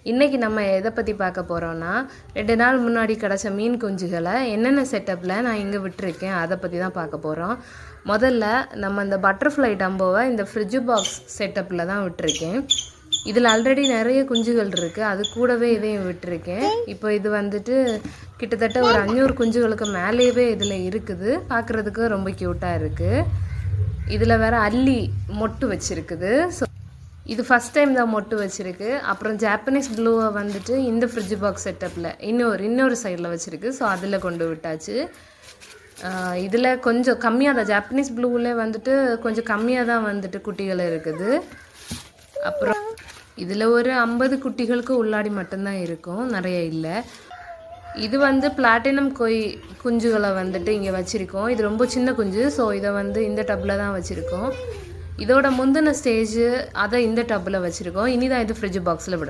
இன்றைக்கி நம்ம எதை பற்றி பார்க்க போகிறோன்னா 2 நாள் முன்னாடி கிடச்ச மீன் குஞ்சுகளை என்னென்ன செட்டப்பில் நான் இங்கே விட்டுருக்கேன் அதை பற்றி தான் பார்க்க போகிறோம். முதல்ல நம்ம இந்த பட்டர்ஃப்ளை டம்போவை இந்த ஃப்ரிட்ஜ் பாக்ஸ் செட்டப்பில் தான் விட்டுருக்கேன். இதில் ஆல்ரெடி நிறைய குஞ்சுகள் இருக்குது, அது கூடவே இதையும் விட்டுருக்கேன். இப்போ இது வந்துட்டு கிட்டத்தட்ட ஒரு 500 குஞ்சுகளுக்கு மேலேயே இதில் இருக்குது. பார்க்குறதுக்கு ரொம்ப க்யூட்டாக இருக்குது. இதில் வேறு அல்லி மொட்டு வச்சுருக்குது. ஸோ இது ஃபஸ்ட் டைம் தான் மொட்டு வச்சுருக்கு. அப்புறம் ஜாப்பனீஸ் ப்ளூவை வந்துட்டு இந்த ஃப்ரிட்ஜ் பாக்ஸ் செட்டப்பில் இன்னொரு சைடில் வச்சுருக்கு. ஸோ அதில் கொண்டு விட்டாச்சு. இதில் கொஞ்சம் கம்மியாக தான், ஜாப்பனீஸ் ப்ளூவில் வந்துட்டு கொஞ்சம் கம்மியாக தான் வந்துட்டு குட்டிகள் இருக்குது. அப்புறம் இதில் ஒரு 50 குட்டிகளுக்கு உள்ளாடி மட்டும்தான் இருக்கும், நிறைய இல்லை. இது வந்து பிளாட்டினம் குஞ்சுகளை வந்துட்டு இங்கே வச்சுருக்கோம். இது ரொம்ப சின்ன குஞ்சு, ஸோ இதை வந்து இந்த டப்பில் தான் வச்சுருக்கோம். இதோட முந்தின ஸ்டேஜ் அதை இந்த டப்பில் வச்சுருக்கோம். இனி தான் இது ஃப்ரிட்ஜ் பாக்ஸில் விடும்.